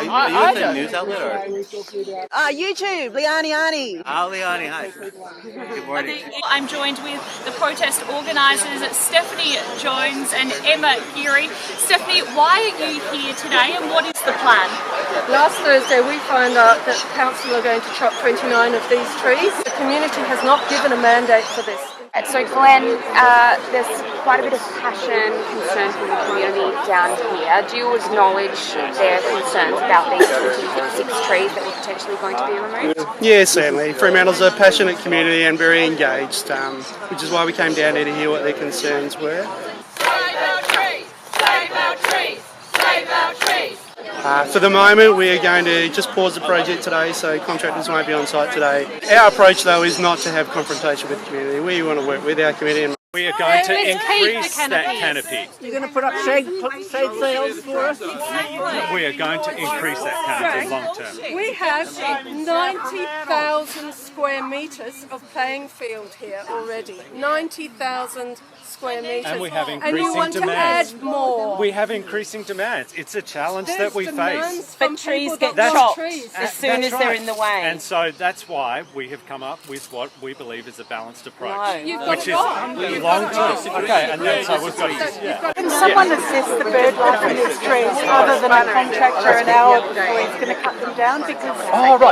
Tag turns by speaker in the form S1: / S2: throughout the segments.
S1: Are you with a news outlet or?
S2: YouTube, Liani.
S1: Liani, hi. Good morning.
S3: I'm joined with the protest organisers, Stephanie Jones and Emma Geary. Stephanie, why are you here today and what is the plan?
S4: Last Thursday we found out that the council are going to chop 29 of these trees. The community has not given a mandate for this.
S5: So Glenn, there's quite a bit of passion, concern from the community down here. Do you acknowledge their concerns about these 26 trees that were potentially going to be removed?
S6: Yeah, certainly. Fremantle's a passionate community and very engaged, which is why we came down here to hear what their concerns were.
S3: Save our trees! Save our trees! Save our trees!
S6: For the moment, we are going to just pause the project today, so contractors won't be on site today. Our approach, though, is not to have confrontation with the community. We want to work with our community. And
S7: we are going to increase that canopy.
S2: You're going to put up shade sails for us?
S7: We are going to increase that canopy long term.
S4: We have 90,000 square metres of playing field here already. 90,000 square metres.
S7: And we have
S4: and
S7: increasing
S4: you want
S7: demands.
S4: to add more.
S7: We have increasing demands. It's a challenge that we face.
S5: But trees get
S7: That's-
S5: chopped
S4: trees.
S5: as soon as they're in the way.
S7: And so that's why we have come up with what we believe is a balanced approach, which is long term. Okay, and then so we've got to
S2: Can someone assess the bird life in these trees other than a contractor and our employees going to cut them down? Because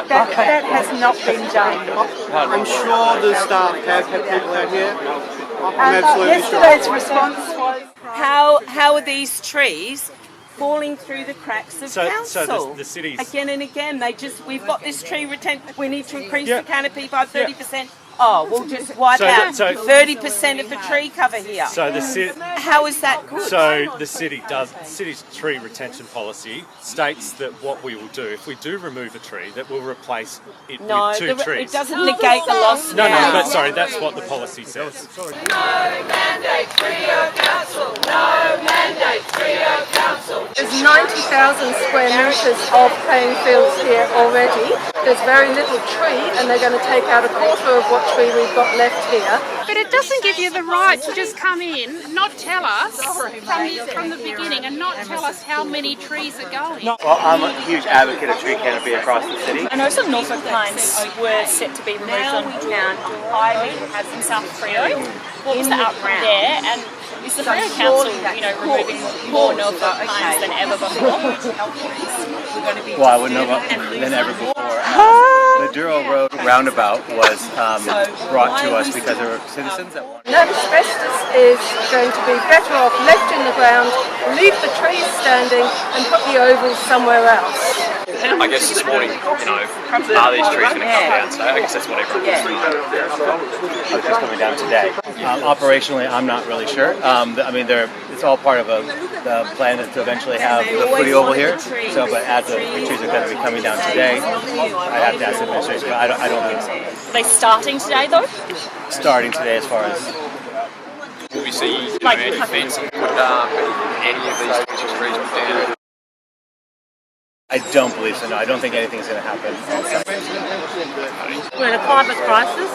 S2: that has not been done.
S6: I'm sure the staff have had people out here.
S2: And yesterday's response was...
S5: How are these trees falling through the cracks of council?
S7: So the cities
S5: again and again, we've got this tree retention. We need to increase the canopy by 30%. Oh, we'll just wipe out 30% of the tree cover here.
S7: So
S5: how is that good?
S7: So the city's tree retention policy states that what we will do, if we do remove a tree, that we'll replace it with two trees.
S5: It doesn't negate the loss.
S7: No, but sorry, that's what the policy says.
S3: No mandate, Trio Council! No mandate, Trio Council!
S4: There's 90,000 square metres of playing fields here already. There's very little tree and they're going to take out a quarter of what tree we've got left here.
S8: But it doesn't give you the right to just come in, not tell us from the beginning and not tell us how many trees are going.
S1: Well, I'm a huge advocate of tree canopy across the city.
S3: I know some Norfolk pines were set to be removed on Highway has in South Freo. What was the outcome there? And is the Freo Council, removing more Norfolk pines than ever before?
S1: Well, I wouldn't know about than ever before. The Duro Road roundabout was brought to us because there were citizens that wanted.
S4: That asbestos is going to be better off left in the ground, leave the trees standing and put the ovals somewhere else.
S9: I guess this morning, are these trees going to come down? So I guess that's what everyone wants to know.
S1: It's just coming down today. Operationally, I'm not really sure. It's all part of the plan to eventually have the footy oval here. So, but as the trees are going to be coming down today, I have to ask the administration, but I don't think so.
S3: Are they starting today though?
S1: Starting today as far as...
S9: Will we see any fencing put up, any of these 26 trees put down?
S6: I don't believe so, no. I don't think anything's going to happen.
S2: We're in a climate crisis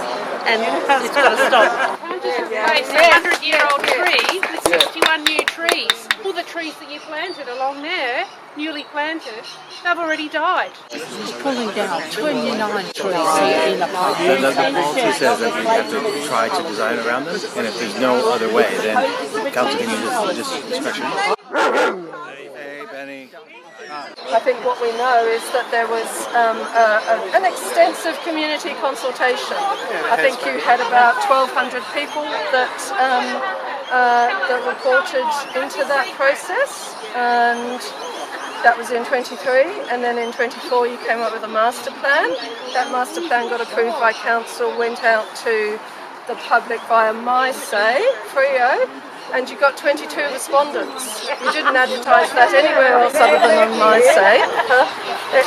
S2: and it's got to stop.
S8: It's a 100-year-old tree with 61 new trees. All the trees that you planted along there, newly planted, they've already died.
S2: It's pulling down 29 trees here in a park.
S1: The policy says that we have to try to design around them, and if there's no other way, then the council can use this discretion. Hey, Benny.
S4: I think what we know is that there was an extensive community consultation. I think you had about 1,200 people that reported into that process, and that was in 23, and then in 24 you came up with a master plan. That master plan got approved by council, went out to the public via My Say, Freo, and you got 22 respondents. You didn't advertise that anywhere else other than on My Say.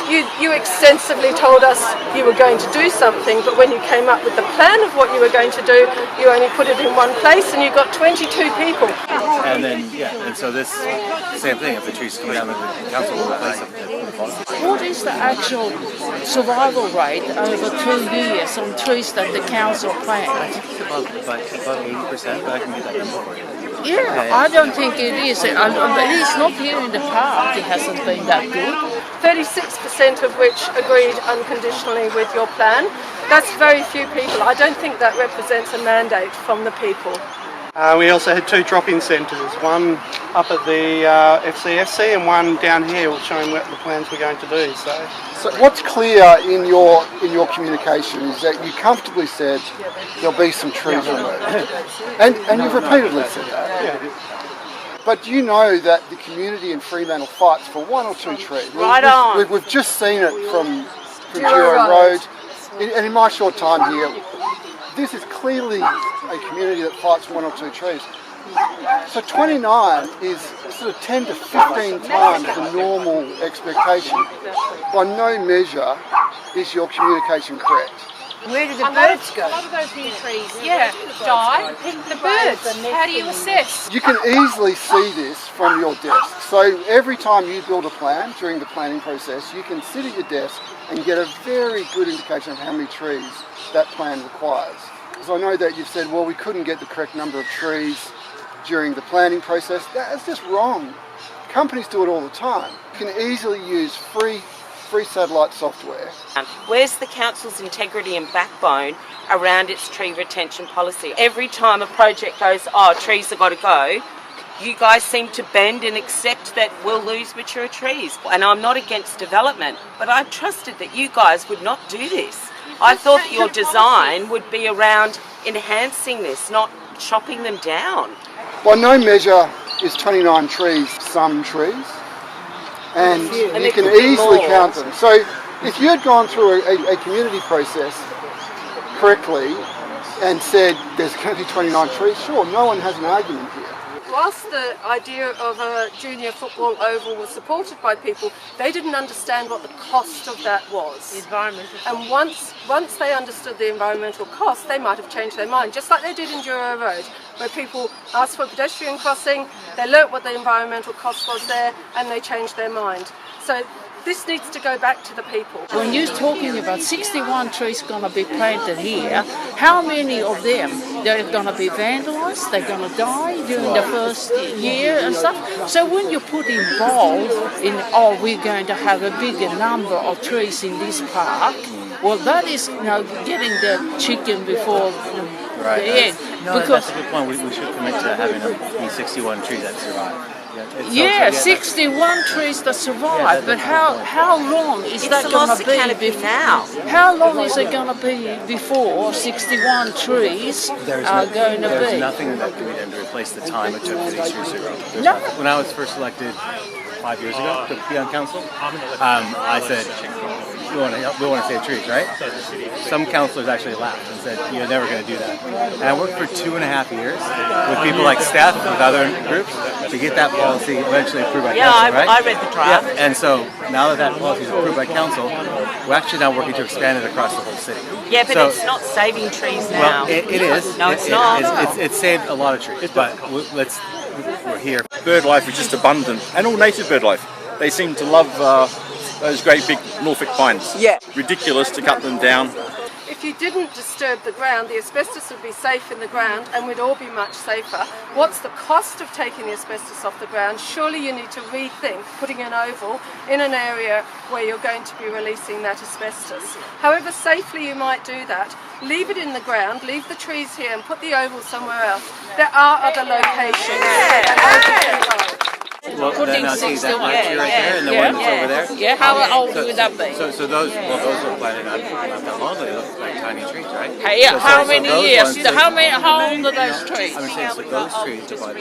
S4: You extensively told us you were going to do something, but when you came up with the plan of what you were going to do, you only put it in one place and you got 22 people.
S1: And then, and so this, same thing, if the trees come down, the council will replace them.
S2: What is the actual survival rate over 2 years on trees that the council plants?
S1: About 80%, but I can get that number for you.
S2: Yeah, I don't think it is. At least not here in the park. It hasn't been that good.
S4: 36% of which agreed unconditionally with your plan. That's very few people. I don't think that represents a mandate from the people.
S6: We also had 2 drop-in centres, one up at the FCFC and one down here showing what the plans we're going to do.
S10: So what's clear in your communication is that you comfortably said there'll be some trees removed, and you've repeatedly said that.
S6: Yeah.
S10: But do you know that the community in Fremantle fights for 1 or 2 trees?
S5: Right on.
S10: We've just seen it from Jura Road, and in my short time here, this is clearly a community that fights for 1 or 2 trees. So 29 is sort of 10 to 15 times the normal expectation. By no measure is your communication correct.
S8: Where do the birds go? A lot of those new trees, die. The birds, how do you assess?
S10: You can easily see this from your desk. So every time you build a plan during the planning process, you can sit at your desk and get a very good indication of how many trees that plan requires. Because I know that you've said, well, we couldn't get the correct number of trees during the planning process. That's just wrong. Companies do it all the time. You can easily use free satellite software.
S11: Where's the council's integrity and backbone around its tree retention policy? Every time a project goes, trees have got to go, you guys seem to bend and accept that we'll lose mature trees. And I'm not against development, but I trusted that you guys would not do this. I thought that your design would be around enhancing this, not chopping them down.
S10: By no measure is 29 trees some trees, and you can easily count them. So if you had gone through a community process correctly and said there's going to be 29 trees, sure, no one has an argument here.
S4: Whilst the idea of a junior football oval was supported by people, they didn't understand what the cost of that was.
S8: The environmental.
S4: And once they understood the environmental cost, they might have changed their mind, just like they did in Jura Road, where people asked for a pedestrian crossing, they learnt what the environmental cost was there, and they changed their mind. So this needs to go back to the people.
S12: When you're talking about 61 trees going to be planted here, how many of them they're going to be vandalised, they're going to die during the first year and stuff? So when you put involved in, we're going to have a bigger number of trees in this park, well, that is getting the chicken before the egg.
S1: No, that's a good point. We should commit to having them be 61 trees that survive.
S12: 61 trees that survive, but how long is that going to be
S11: now?
S12: How long is it going to be before 61 trees are going to be?
S1: There's nothing that can be done to replace the time it took for these trees to grow.
S12: No.
S1: When I was first elected 5 years ago to be on council, I said, we want to save trees, right? Some councillors actually laughed and said, you're never going to do that. And I worked for 2.5 years with people like Steph, with other groups, to get that policy eventually approved by council, right?
S11: I read the draft.
S1: Yeah, and so now that policy is approved by council, we're actually now working to expand it across the whole city.
S11: Yeah, but it's not saving trees now.
S1: Well, it is.
S11: No, it's not.
S1: It's saved a lot of trees, but we're here.
S13: Bird life is just abundant, and all native bird life. They seem to love those great big Norfolk pines.
S11: Yeah.
S13: Ridiculous to cut them down.
S4: If you didn't disturb the ground, the asbestos would be safe in the ground and we'd all be much safer. What's the cost of taking the asbestos off the ground? Surely you need to rethink putting an oval in an area where you're going to be releasing that asbestos. However safely you might do that, leave it in the ground, leave the trees here and put the oval somewhere else. There are other locations.
S1: Well, then I'll see that one tree right there and the one that's over there.
S12: Yeah, how old would that be?
S1: So those were planted not that long ago. They look like tiny trees, right?
S12: Hey, how many years? How old are those trees?
S1: I would say so those trees are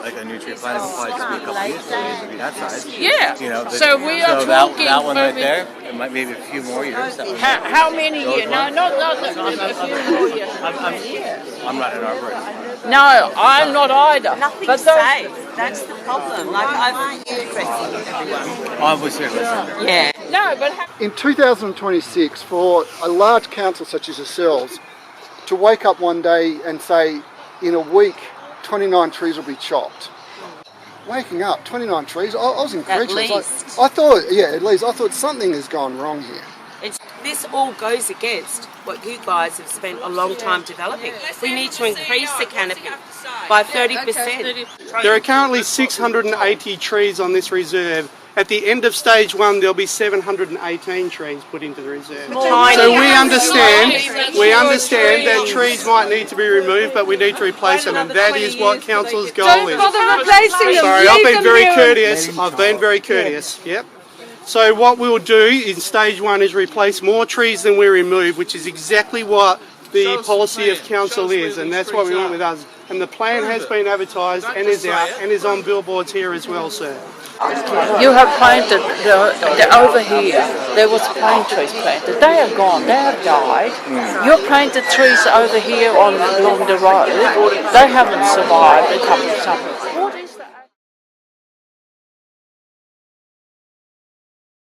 S1: like a new tree planted will probably just be a couple years, so it would be that size.
S12: Yeah. So we are talking
S1: that one right there. It might maybe a few more years.
S12: How many years? No, not a few more years.
S1: I'm not an arborist.
S12: No, I'm not either.
S11: Nothing's safe. That's the problem. Like, I'm addressing everyone.
S1: I was here listening.
S11: Yeah.
S12: No, but
S10: In 2026, for a large council such as yourselves to wake up one day and say, in a week, 29 trees will be chopped. Waking up, 29 trees, I was incredulous.
S11: At least.
S10: I thought something has gone wrong here.
S11: This all goes against what you guys have spent a long time developing. We need to increase the canopy by 30%.
S6: There are currently 680 trees on this reserve, At the end of stage 1, there'll be 718 trees put into the reserve.
S11: Tiny.
S6: So we understand that trees might need to be removed, but we need to replace them, and that is what council's goal is.
S4: Don't bother replacing them.
S6: Sorry,
S4: Leave
S6: I've been
S4: them
S6: very
S4: here.
S6: courteous. I've been very courteous. Yep. So what we'll do in stage 1 is replace more trees than we remove, which is exactly what the policy of council is, and that's what we want with us. And the plan has been advertised and is out and is on billboards here as well, sir.
S12: You have planted over here. There was pine trees planted. They are gone. They have died. You planted trees over here along the road. They haven't survived a couple of summers.